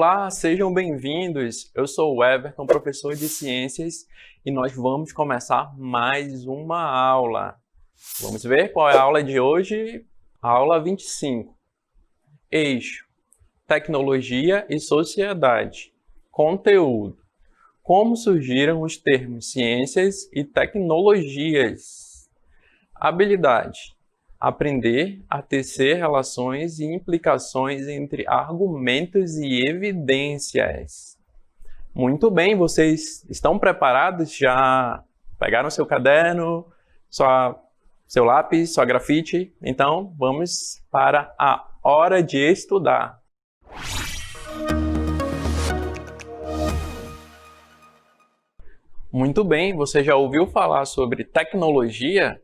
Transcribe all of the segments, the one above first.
Olá, sejam bem-vindos. Eu sou o Everton, professor de Ciências, e nós vamos começar mais uma aula. Vamos ver qual é a aula de hoje? A aula 25. Eixo: Tecnologia e Sociedade. Conteúdo: Como surgiram os termos ciências e tecnologias. Habilidade: aprender a tecer relações e implicações entre argumentos e evidências. Muito bem, vocês estão preparados? Já pegaram seu caderno, seu lápis, sua grafite? Então, vamos para a hora de estudar. Muito bem, você já ouviu falar sobre tecnologia?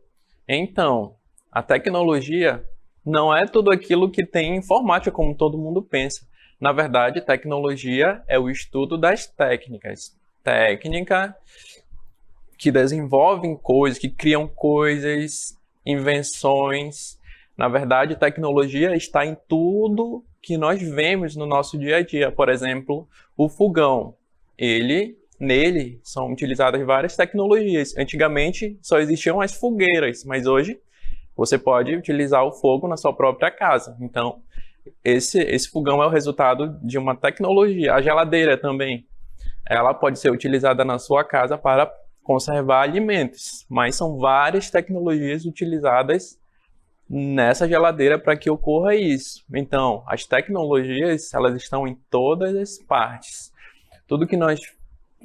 Então, a tecnologia não é tudo aquilo que tem informática, como todo mundo pensa. Na verdade, tecnologia é o estudo das técnicas. Técnica que desenvolvem coisas, que criam coisas, invenções. Na verdade, tecnologia está em tudo que nós vemos no nosso dia a dia. Por exemplo, o fogão. Nele são utilizadas várias tecnologias. Antigamente só existiam as fogueiras, mas hoje você pode utilizar o fogo na sua própria casa. Então, esse fogão é o resultado de uma tecnologia. A geladeira também, ela pode ser utilizada na sua casa para conservar alimentos, mas são várias tecnologias utilizadas nessa geladeira para que ocorra isso. Então, as tecnologias, elas estão em todas as partes. Tudo que nós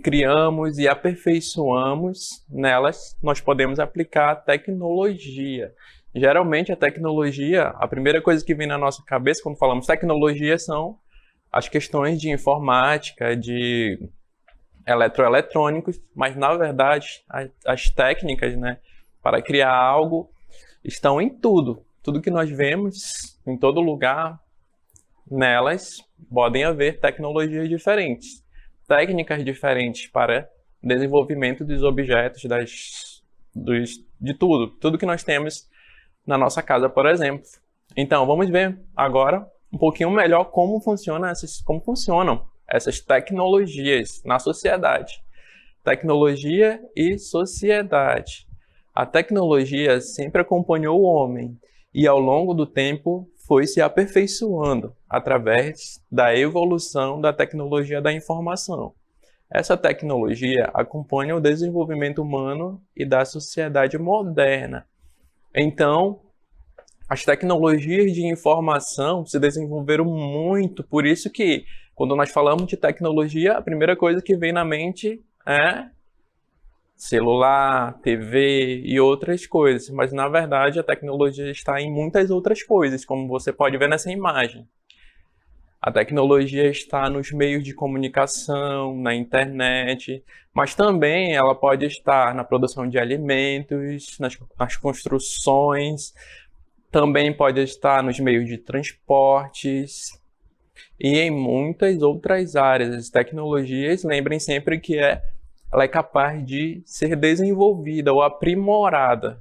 criamos e aperfeiçoamos nelas, nós podemos aplicar a tecnologia. Geralmente a tecnologia, a primeira coisa que vem na nossa cabeça quando falamos tecnologia são as questões de informática, de eletroeletrônicos, mas na verdade as técnicas, para criar algo estão em tudo. Tudo que nós vemos, em todo lugar, nelas podem haver tecnologias diferentes. Técnicas diferentes para desenvolvimento dos objetos, de tudo que nós temos na nossa casa, por exemplo. Então, vamos ver agora um pouquinho melhor como funcionam essas tecnologias na sociedade. Tecnologia e sociedade. A tecnologia sempre acompanhou o homem e, ao longo do tempo, foi se aperfeiçoando através da evolução da tecnologia da informação. Essa tecnologia acompanha o desenvolvimento humano e da sociedade moderna. Então, as tecnologias de informação se desenvolveram muito, por isso que, quando nós falamos de tecnologia, a primeira coisa que vem na mente é celular, TV e outras coisas, mas na verdade a tecnologia está em muitas outras coisas, como você pode ver nessa imagem. A tecnologia está nos meios de comunicação, na internet, mas também ela pode estar na produção de alimentos, nas construções, também pode estar nos meios de transportes e em muitas outras áreas. As tecnologias, lembrem sempre que ela é capaz de ser desenvolvida ou aprimorada.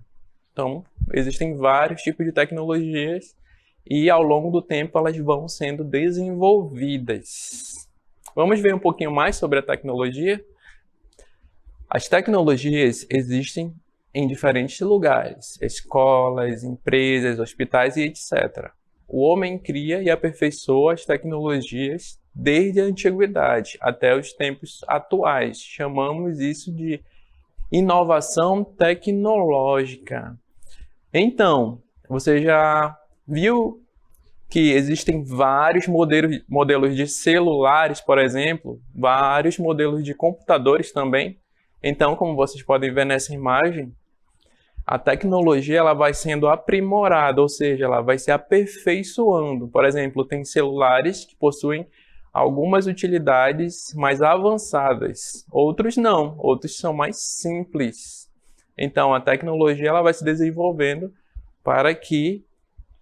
Então, existem vários tipos de tecnologias e, ao longo do tempo, elas vão sendo desenvolvidas. Vamos ver um pouquinho mais sobre a tecnologia? As tecnologias existem em diferentes lugares, escolas, empresas, hospitais e etc. O homem cria e aperfeiçoa as tecnologias desde a antiguidade até os tempos atuais. Chamamos isso de inovação tecnológica. Então, você já viu que existem vários modelos de celulares, por exemplo, vários modelos de computadores também. Então, como vocês podem ver nessa imagem, a tecnologia ela vai sendo aprimorada, ou seja, ela vai se aperfeiçoando. Por exemplo, tem celulares que possuem algumas utilidades mais avançadas, outros não, outros são mais simples. Então, a tecnologia ela vai se desenvolvendo para que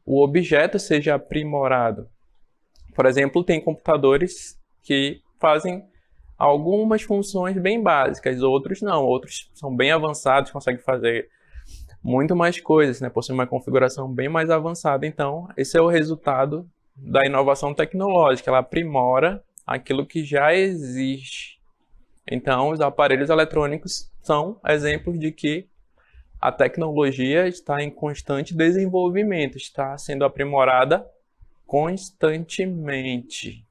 o objeto seja aprimorado. Por exemplo, tem computadores que fazem algumas funções bem básicas, outros não, outros são bem avançados, conseguem fazer muito mais coisas, possui uma configuração bem mais avançada. Então, esse é o resultado da inovação tecnológica, ela aprimora aquilo que já existe. Então, os aparelhos eletrônicos são exemplos de que a tecnologia está em constante desenvolvimento, está sendo aprimorada constantemente.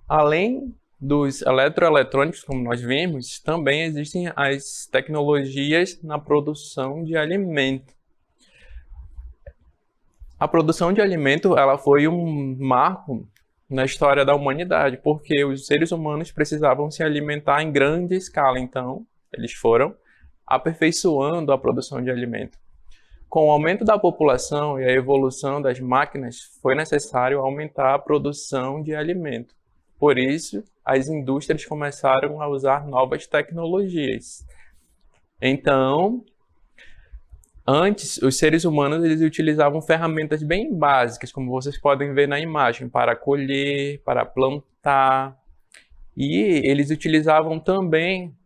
Além dos eletroeletrônicos, como nós vimos, também existem as tecnologias na produção de alimento. A produção de alimento, ela foi um marco na história da humanidade, porque os seres humanos precisavam se alimentar em grande escala, então eles foram aperfeiçoando a produção de alimento. Com o aumento da população e a evolução das máquinas, foi necessário aumentar a produção de alimento. Por isso, as indústrias começaram a usar novas tecnologias. Então, antes, os seres humanos eles utilizavam ferramentas bem básicas, como vocês podem ver na imagem, para colher, para plantar. E eles utilizavam também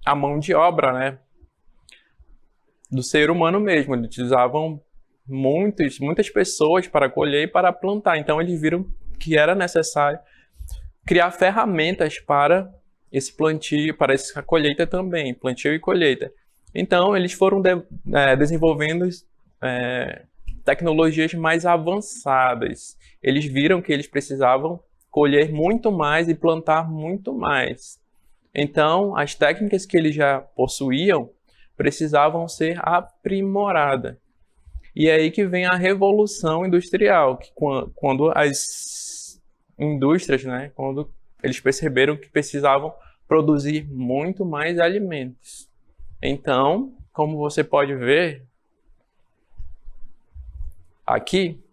a mão de obra, né, do ser humano mesmo. Eles utilizavam muitas pessoas para colher e para plantar. Então, eles viram que era necessário criar ferramentas para esse plantio, para essa colheita também, plantio e colheita. Então, eles foram desenvolvendo tecnologias mais avançadas. Eles viram que eles precisavam colher muito mais e plantar muito mais. Então, as técnicas que eles já possuíam precisavam ser aprimoradas. E é aí que vem a Revolução Industrial, que quando as indústrias, né, quando eles perceberam que precisavam produzir muito mais alimentos. Então, como você pode ver, aqui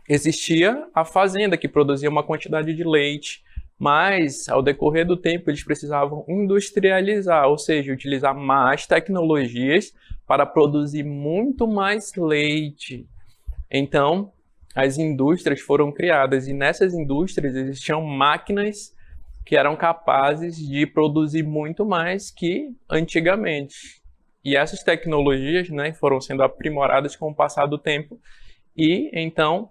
existia a fazenda que produzia uma quantidade de leite, mas ao decorrer do tempo eles precisavam industrializar, ou seja, utilizar mais tecnologias para produzir muito mais leite. Então, as indústrias foram criadas e nessas indústrias existiam máquinas que eram capazes de produzir muito mais que antigamente. E essas tecnologias, né, foram sendo aprimoradas com o passar do tempo e então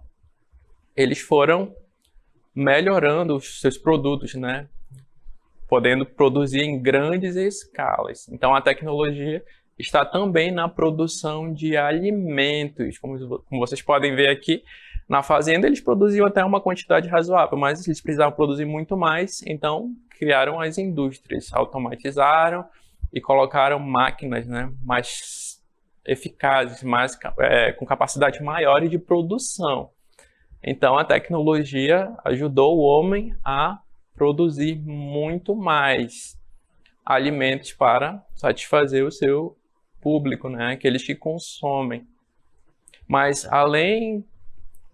eles foram melhorando os seus produtos, né, podendo produzir em grandes escalas. Então a tecnologia está também na produção de alimentos. Como vocês podem ver aqui, na fazenda eles produziam até uma quantidade razoável, mas eles precisavam produzir muito mais, então criaram as indústrias, automatizaram e colocaram máquinas, né, mais eficazes, com capacidade maior de produção. Então a tecnologia ajudou o homem a produzir muito mais alimentos para satisfazer o seu público, né, aqueles que consomem. Mas além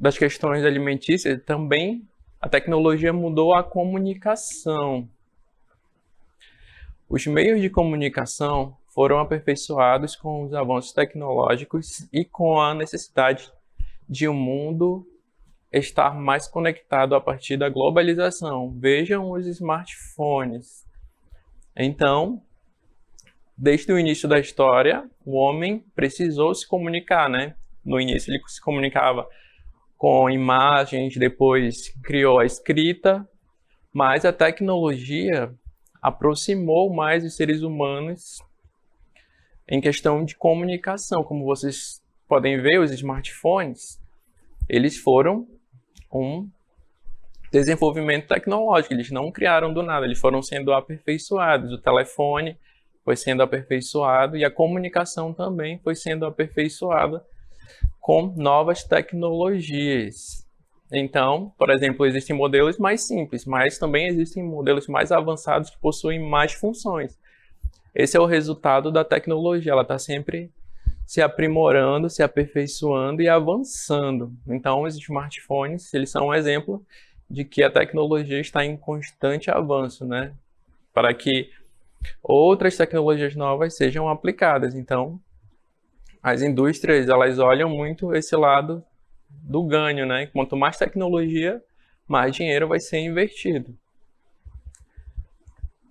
das questões alimentícias, também a tecnologia mudou a comunicação. Os meios de comunicação foram aperfeiçoados com os avanços tecnológicos e com a necessidade de um mundo estar mais conectado a partir da globalização. Vejam os smartphones. Então, desde o início da história, o homem precisou se comunicar, né? No início ele se comunicava com imagens, depois criou a escrita, mas a tecnologia aproximou mais os seres humanos em questão de comunicação. Como vocês podem ver, os smartphones, eles foram um desenvolvimento tecnológico, eles não criaram do nada, eles foram sendo aperfeiçoados. O telefone foi sendo aperfeiçoado e a comunicação também foi sendo aperfeiçoada com novas tecnologias. Então, por exemplo, existem modelos mais simples, mas também existem modelos mais avançados que possuem mais funções. Esse é o resultado da tecnologia, ela está sempre se aprimorando, se aperfeiçoando e avançando. Então, os smartphones, eles são um exemplo de que a tecnologia está em constante avanço, né? Para que outras tecnologias novas sejam aplicadas. Então, as indústrias, elas olham muito esse lado do ganho, né? Quanto mais tecnologia, mais dinheiro vai ser investido.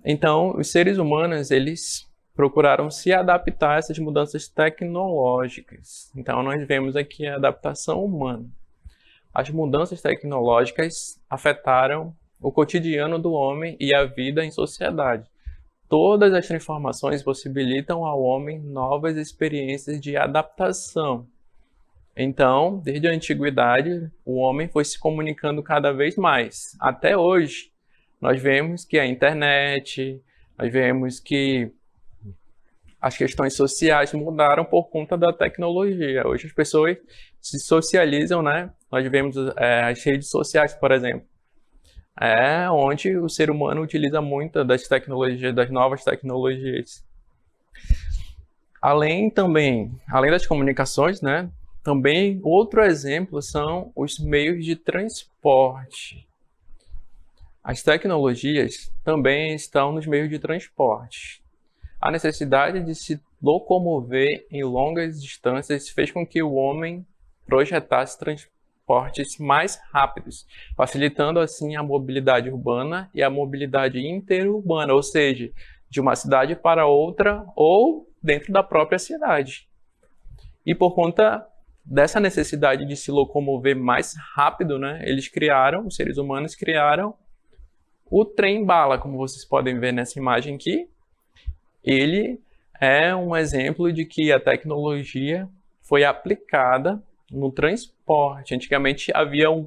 Então, os seres humanos, eles procuraram se adaptar a essas mudanças tecnológicas. Então, nós vemos aqui a adaptação humana. as mudanças tecnológicas afetaram o cotidiano do homem e a vida em sociedade. Todas as transformações possibilitam ao homem novas experiências de adaptação. Então, desde a antiguidade, o homem foi se comunicando cada vez mais. Até hoje, nós vemos que a internet, nós vemos que as questões sociais mudaram por conta da tecnologia. Hoje as pessoas se socializam, né? Nós vemos as redes sociais, por exemplo. Onde o ser humano utiliza muito das tecnologias, das novas tecnologias. Além das comunicações, né? Também outro exemplo são os meios de transporte. As tecnologias também estão nos meios de transporte. A necessidade de se locomover em longas distâncias fez com que o homem projetasse transportes mais rápidos, facilitando assim a mobilidade urbana e a mobilidade interurbana, ou seja, de uma cidade para outra ou dentro da própria cidade. E por conta dessa necessidade de se locomover mais rápido, né, os seres humanos criaram o trem-bala, como vocês podem ver nessa imagem aqui. Ele é um exemplo de que a tecnologia foi aplicada no transporte. Antigamente haviam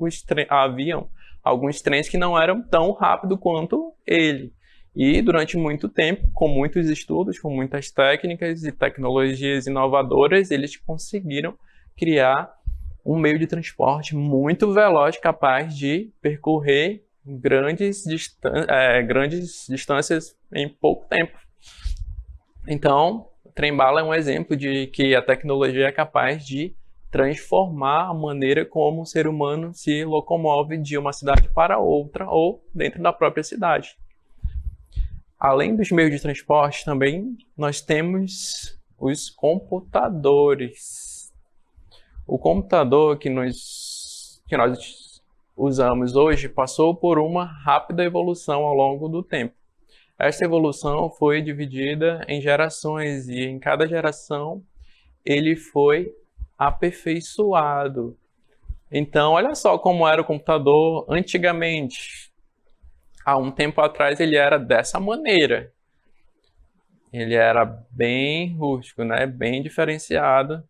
alguns trens que não eram tão rápidos quanto ele. E durante muito tempo, com muitos estudos, com muitas técnicas e tecnologias inovadoras, eles conseguiram criar um meio de transporte muito veloz, capaz de percorrer grandes distâncias em pouco tempo. Então, o trem-bala é um exemplo de que a tecnologia é capaz de transformar a maneira como o ser humano se locomove de uma cidade para outra ou dentro da própria cidade. Além dos meios de transporte, também nós temos os computadores. O computador que nós usamos hoje passou por uma rápida evolução ao longo do tempo. Esta evolução foi dividida em gerações e em cada geração ele foi aperfeiçoado. Então, olha só como era o computador antigamente. Há um tempo atrás ele era dessa maneira. Ele era bem rústico, né? Bem diferenciado.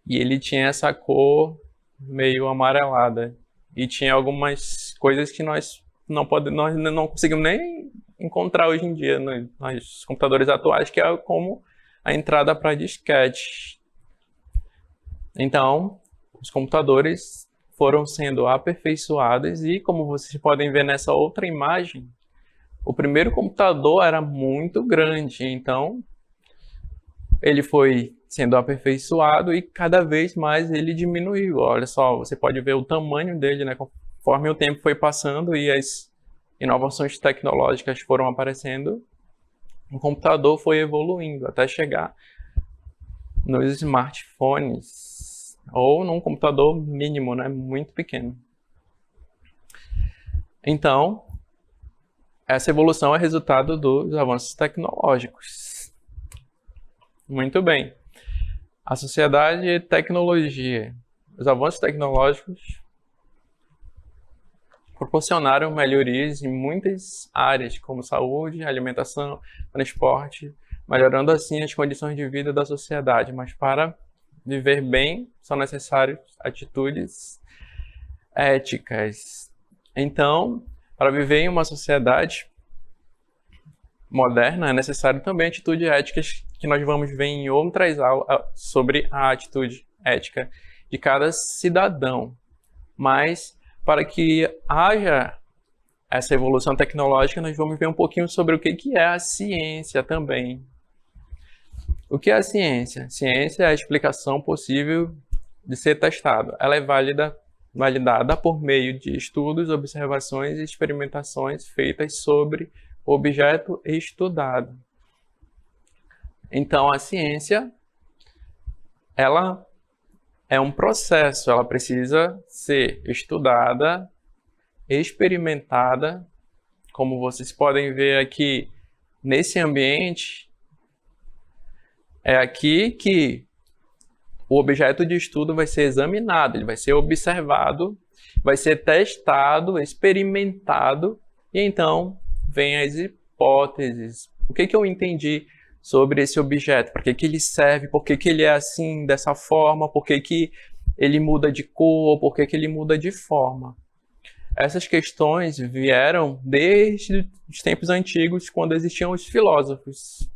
E ele tinha essa cor meio amarelada. E tinha algumas coisas que nós não conseguimos nem encontrar hoje em dia nos computadores atuais, que é como a entrada para disquete. Então, os computadores foram sendo aperfeiçoados e, como vocês podem ver nessa outra imagem, o primeiro computador era muito grande, então ele foi sendo aperfeiçoado e cada vez mais ele diminuiu. Olha só, você pode ver o tamanho dele, né? Conforme o tempo foi passando e as inovações tecnológicas foram aparecendo, o computador foi evoluindo até chegar nos smartphones ou num computador mínimo, né? Muito pequeno. Então, essa evolução é resultado dos avanços tecnológicos. Muito bem. A sociedade e tecnologia. Os avanços tecnológicos proporcionaram melhorias em muitas áreas, como saúde, alimentação, transporte, melhorando assim as condições de vida da sociedade. Mas para viver bem, são necessárias atitudes éticas. Então, para viver em uma sociedade moderna, é necessário também atitudes éticas, que nós vamos ver em outras aulas sobre a atitude ética de cada cidadão. Mas, para que haja essa evolução tecnológica, nós vamos ver um pouquinho sobre o que é a ciência também. O que é a ciência? Ciência é a explicação possível de ser testado. Ela é validada por meio de estudos, observações e experimentações feitas sobre o objeto estudado. Então, a ciência, ela é um processo, ela precisa ser estudada, experimentada, como vocês podem ver aqui nesse ambiente. É aqui que o objeto de estudo vai ser examinado, ele vai ser observado, vai ser testado, experimentado, e então vem as hipóteses. O que eu entendi sobre esse objeto? Para que ele serve? Por que ele é assim, dessa forma? Por que ele muda de cor? Por que ele muda de forma? Essas questões vieram desde os tempos antigos, quando existiam os filósofos.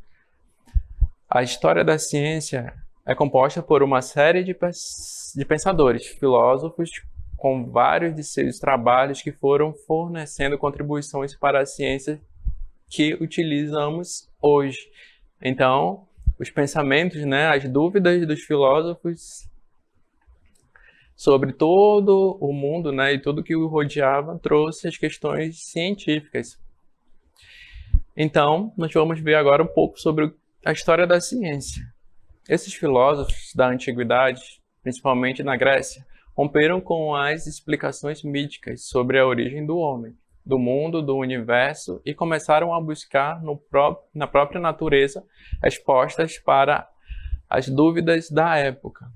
A história da ciência é composta por uma série de pensadores, filósofos, com vários de seus trabalhos que foram fornecendo contribuições para a ciência que utilizamos hoje. Então, os pensamentos, as dúvidas dos filósofos sobre todo o mundo, e tudo que o rodeava, trouxe as questões científicas. Então, nós vamos ver agora um pouco sobre a história da ciência. Esses filósofos da antiguidade, principalmente na Grécia, romperam com as explicações míticas sobre a origem do homem, do mundo, do universo, e começaram a buscar na própria natureza respostas para as dúvidas da época.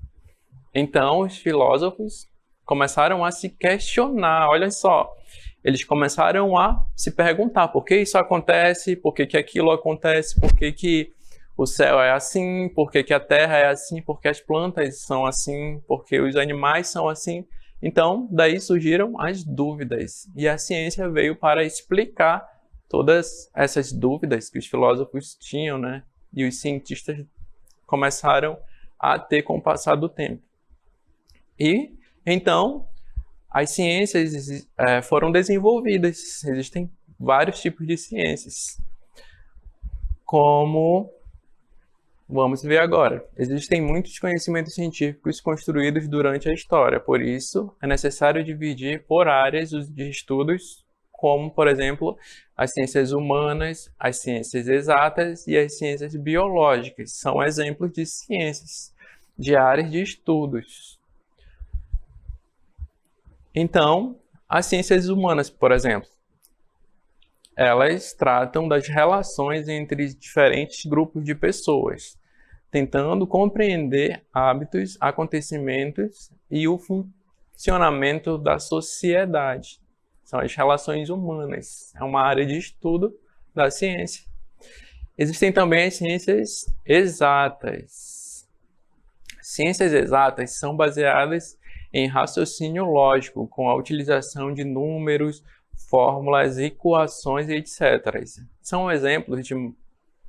Então, os filósofos começaram a se questionar, olha só, eles começaram a se perguntar por que isso acontece, por que aquilo acontece, por que o céu é assim, por que a terra é assim, por que as plantas são assim, por que os animais são assim. Então, daí surgiram as dúvidas, e a ciência veio para explicar todas essas dúvidas que os filósofos tinham, e os cientistas começaram a ter com o passar do tempo. E, então, as ciências foram desenvolvidas. Existem vários tipos de ciências. Como vamos ver agora. Existem muitos conhecimentos científicos construídos durante a história. Por isso, é necessário dividir por áreas de estudos, como, por exemplo, as ciências humanas, as ciências exatas e as ciências biológicas. São exemplos de ciências, de áreas de estudos. Então, as ciências humanas, por exemplo, elas tratam das relações entre diferentes grupos de pessoas, tentando compreender hábitos, acontecimentos e o funcionamento da sociedade. São as relações humanas. É uma área de estudo da ciência. Existem também as ciências exatas. Ciências exatas são baseadas em raciocínio lógico, com a utilização de números, fórmulas, equações, etc. São exemplos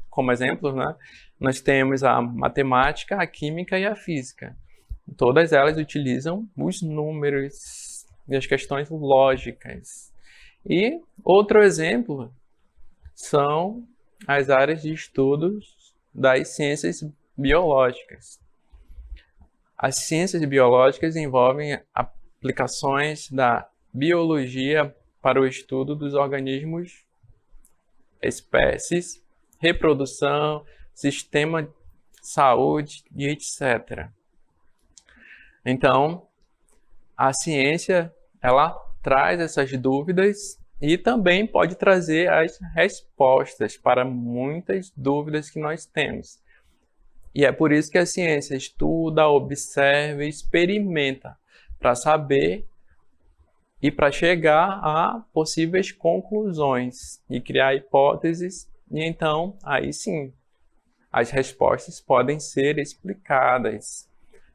como exemplos, nós temos a matemática, a química e a física. Todas elas utilizam os números e as questões lógicas. E outro exemplo são as áreas de estudos das ciências biológicas. As ciências biológicas envolvem aplicações da biologia para o estudo dos organismos, espécies, reprodução, sistema de saúde e etc. Então, a ciência, ela traz essas dúvidas e também pode trazer as respostas para muitas dúvidas que nós temos. E é por isso que a ciência estuda, observa e experimenta para saber e para chegar a possíveis conclusões e criar hipóteses. E então, aí sim, as respostas podem ser explicadas.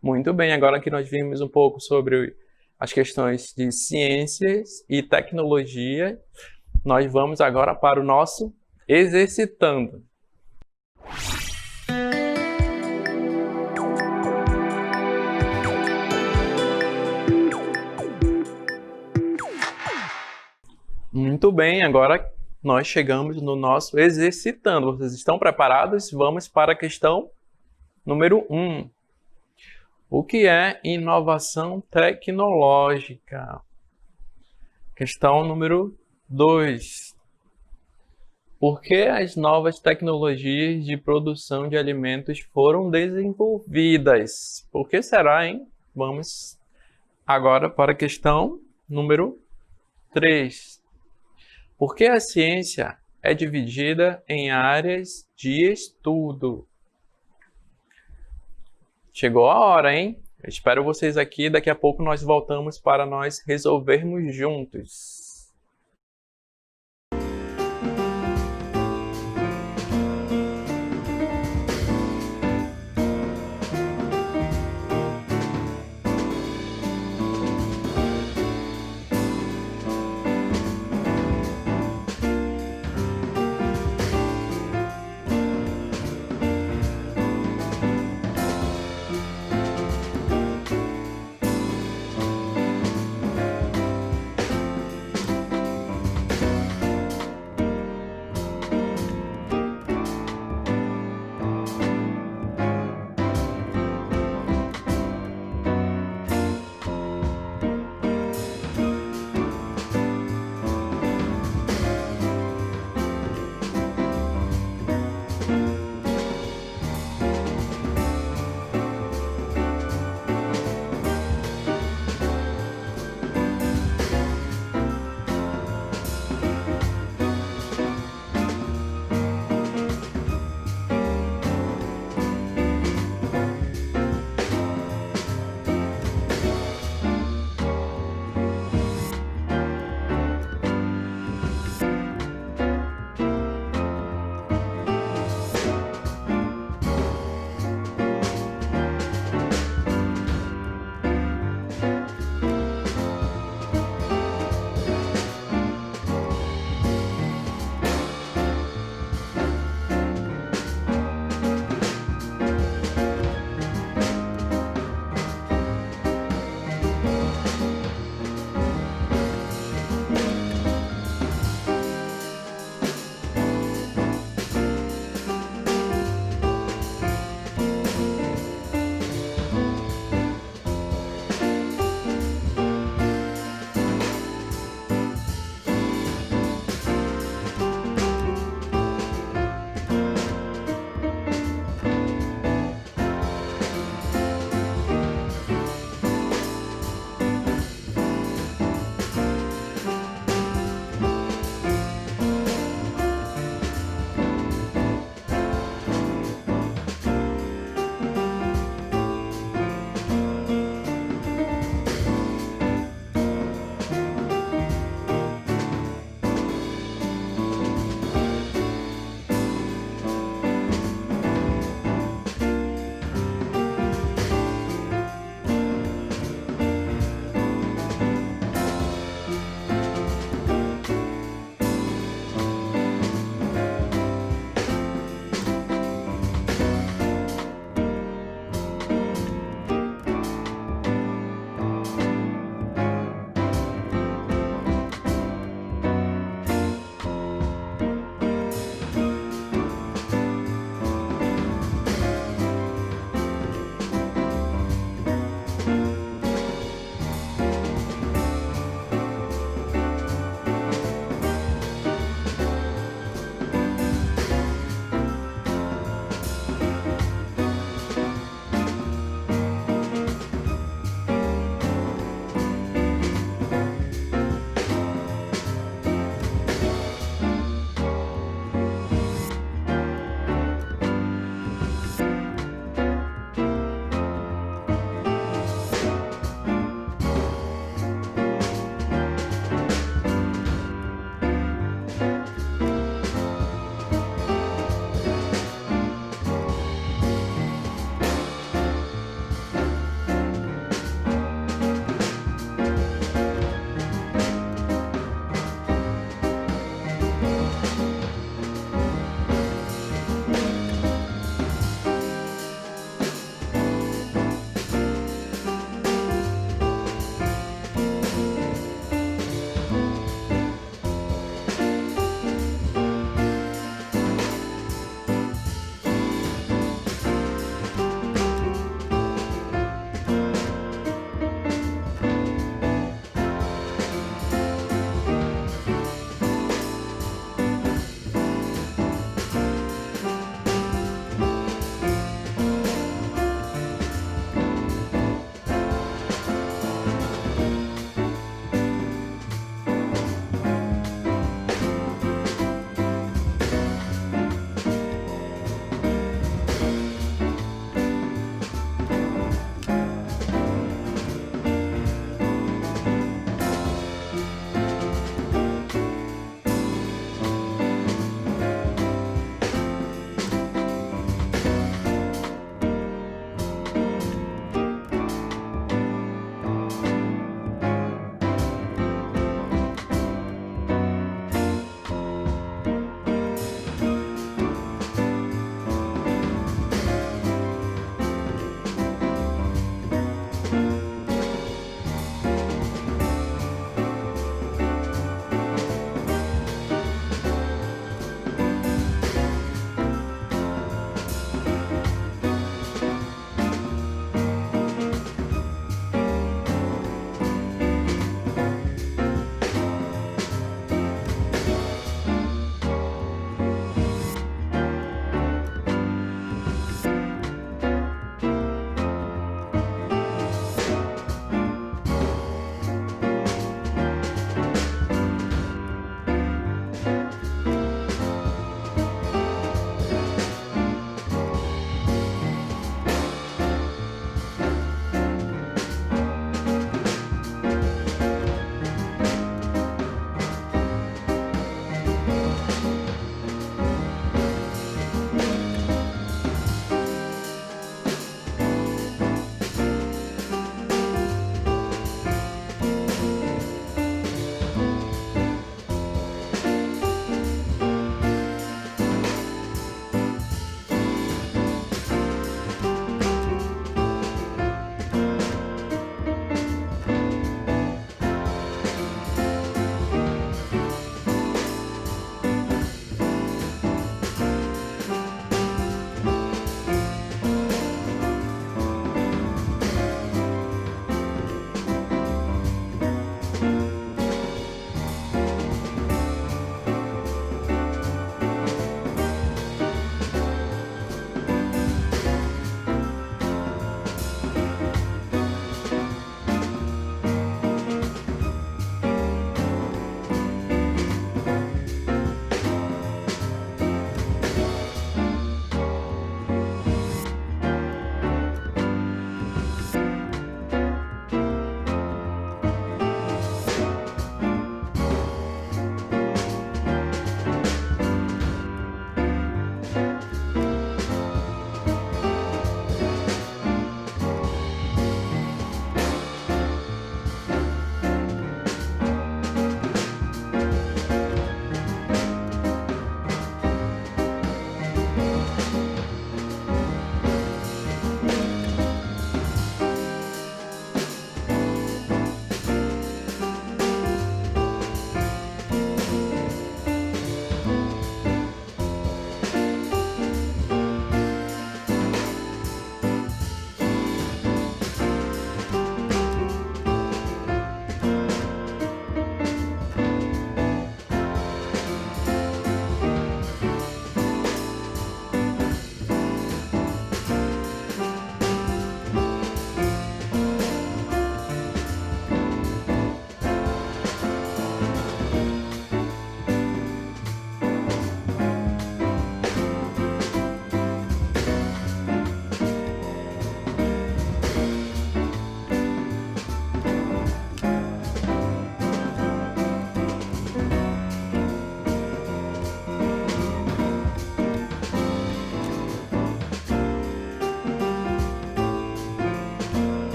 Muito bem, agora que nós vimos um pouco sobre as questões de ciências e tecnologia, nós vamos agora para o nosso exercitando. Muito bem, agora nós chegamos no nosso exercitando. Vocês estão preparados? Vamos para a questão número 1. O que é inovação tecnológica? Questão número 2. Por que as novas tecnologias de produção de alimentos foram desenvolvidas? Por que será, hein? Vamos agora para a questão número 3. Por que a ciência é dividida em áreas de estudo? Chegou a hora, hein? Eu espero vocês aqui. Daqui a pouco nós voltamos para nós resolvermos juntos.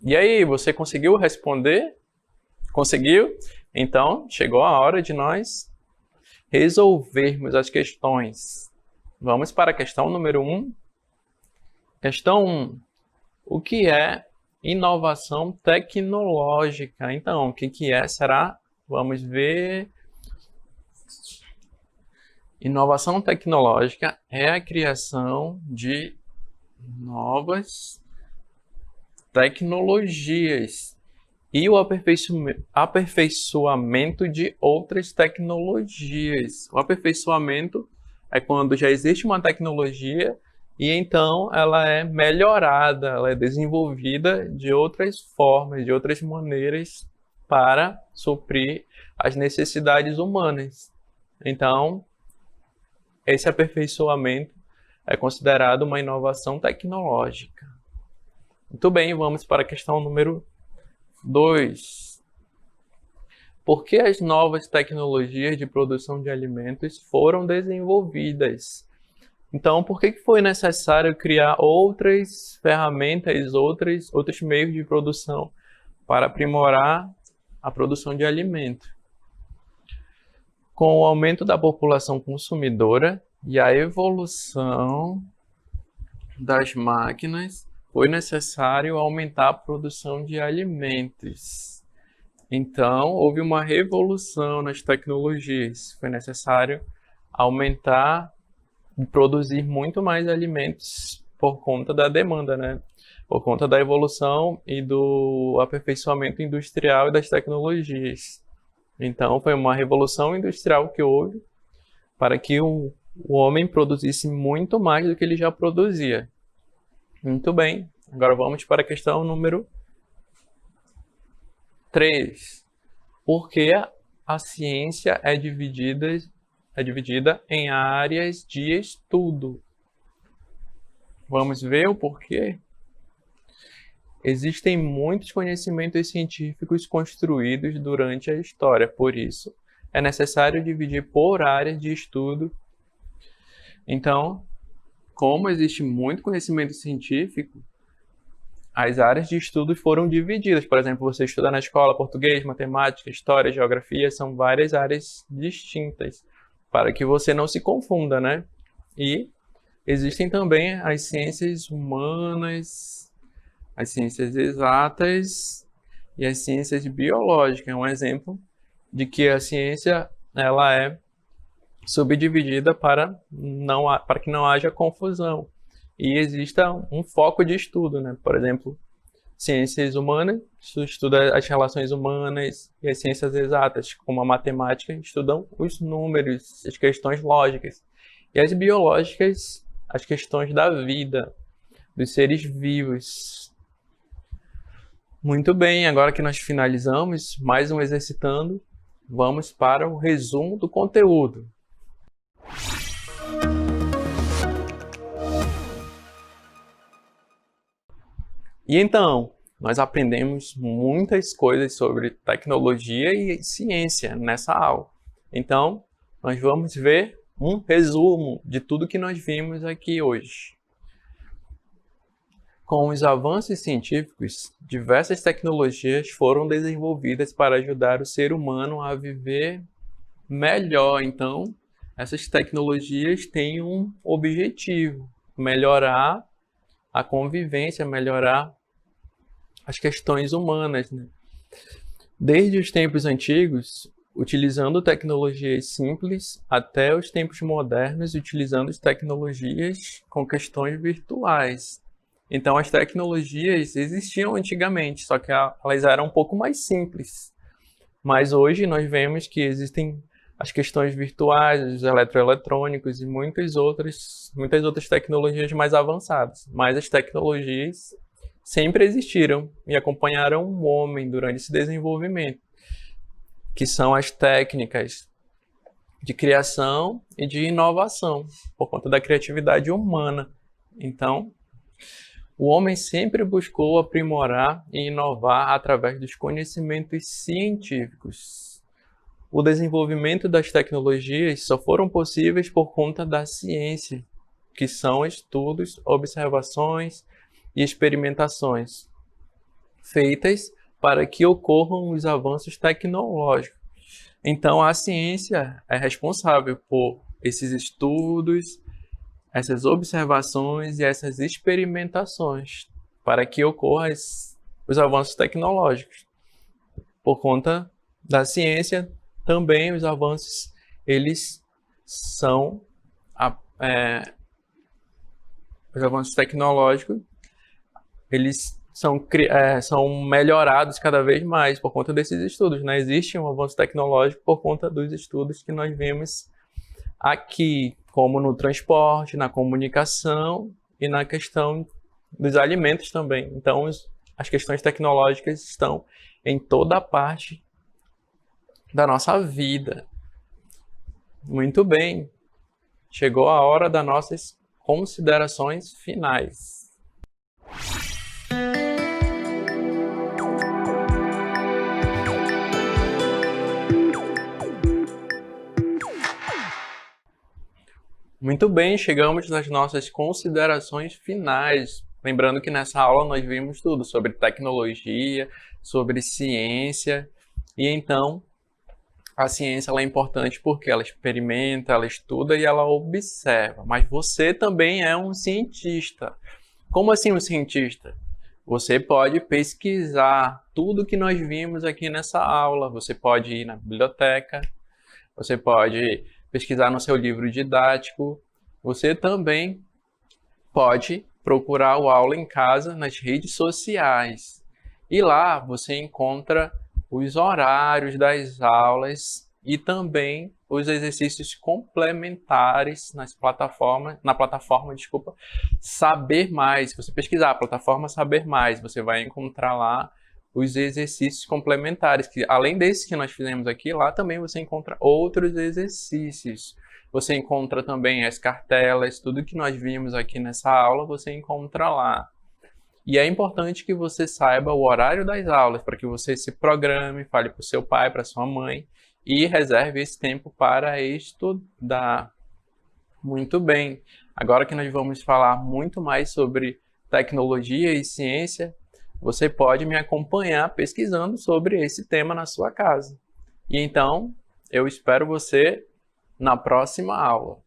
E aí, você conseguiu responder? Conseguiu? Então, chegou a hora de nós resolvermos as questões. Vamos para a questão número 1. Questão 1. O que é inovação tecnológica? Então, o que é? Será? Vamos ver. Inovação tecnológica é a criação de novas tecnologias e o aperfeiçoamento de outras tecnologias. O aperfeiçoamento é quando já existe uma tecnologia e então ela é melhorada, ela é desenvolvida de outras formas, de outras maneiras para suprir as necessidades humanas. Então, esse aperfeiçoamento é considerado uma inovação tecnológica. Muito bem, vamos para a questão número 2. Por que as novas tecnologias de produção de alimentos foram desenvolvidas? Então, por que foi necessário criar outras ferramentas, outros meios de produção para aprimorar a produção de alimento? Com o aumento da população consumidora e a evolução das máquinas, foi necessário aumentar a produção de alimentos. Então, houve uma revolução nas tecnologias. Foi necessário aumentar e produzir muito mais alimentos por conta da demanda, né? Por conta da evolução e do aperfeiçoamento industrial e das tecnologias. Então, foi uma revolução industrial que houve para que o homem produzisse muito mais do que ele já produzia. Muito bem, agora vamos para a questão número 3. Por que a ciência é dividida em áreas de estudo? Vamos ver o porquê? Existem muitos conhecimentos científicos construídos durante a história, por isso é necessário dividir por áreas de estudo. Então, como existe muito conhecimento científico, as áreas de estudo foram divididas. Por exemplo, você estuda na escola português, matemática, história, geografia, são várias áreas distintas, para que você não se confunda, né? E existem também as ciências humanas, as ciências exatas e as ciências biológicas. É um exemplo de que a ciência ela é subdividida para que não haja confusão e exista um foco de estudo, né? Por exemplo, ciências humanas estuda as relações humanas e as ciências exatas, como a matemática, estudam os números, as questões lógicas, e as biológicas, as questões da vida, dos seres vivos. Muito bem, agora que nós finalizamos mais um exercitando, vamos para o resumo do conteúdo. E então, nós aprendemos muitas coisas sobre tecnologia e ciência nessa aula. Então, nós vamos ver um resumo de tudo que nós vimos aqui hoje. Com os avanços científicos, diversas tecnologias foram desenvolvidas para ajudar o ser humano a viver melhor. Então, essas tecnologias têm um objetivo: melhorar a convivência, melhorar as questões humanas, né? Desde os tempos antigos, utilizando tecnologias simples, até os tempos modernos, utilizando tecnologias com questões virtuais. Então, as tecnologias existiam antigamente, só que elas eram um pouco mais simples. Mas hoje nós vemos que existem as questões virtuais, os eletroeletrônicos e muitas outras tecnologias mais avançadas. Mas as tecnologias sempre existiram e acompanharam o homem durante esse desenvolvimento, que são as técnicas de criação e de inovação, por conta da criatividade humana. Então, o homem sempre buscou aprimorar e inovar através dos conhecimentos científicos. O desenvolvimento das tecnologias só foram possíveis por conta da ciência, que são estudos, observações e experimentações. feitas para que ocorram os avanços tecnológicos. Então, a ciência é responsável por esses estudos, essas observações e essas experimentações para que ocorram os avanços tecnológicos. Por conta da ciência, também os avanços, eles são os avanços tecnológicos, eles são melhorados cada vez mais por conta desses estudos, né? Existe um avanço tecnológico por conta dos estudos que nós vimos aqui, como no transporte, na comunicação e na questão dos alimentos também. Então, as questões tecnológicas estão em toda a parte da nossa vida. Muito bem, chegou a hora das nossas considerações finais. Muito bem, chegamos nas nossas considerações finais. Lembrando que nessa aula nós vimos tudo sobre tecnologia, sobre ciência, e então a ciência ela é importante porque ela experimenta, ela estuda e ela observa. Mas você também é um cientista. Como assim um cientista? Você pode pesquisar tudo que nós vimos aqui nessa aula. Você pode ir na biblioteca, você pode pesquisar no seu livro didático. Você também pode procurar o Aula em Casa nas redes sociais. E lá você encontra os horários das aulas e também os exercícios complementares na plataforma, Saber Mais. Se você pesquisar a plataforma Saber Mais, você vai encontrar lá os exercícios complementares, que além desses que nós fizemos aqui, lá também você encontra outros exercícios. Você encontra também as cartelas, tudo que nós vimos aqui nessa aula, você encontra lá. E é importante que você saiba o horário das aulas, para que você se programe, fale para o seu pai, para a sua mãe, e reserve esse tempo para estudar. Muito bem, agora que nós vamos falar muito mais sobre tecnologia e ciência, você pode me acompanhar pesquisando sobre esse tema na sua casa. E então, eu espero você na próxima aula.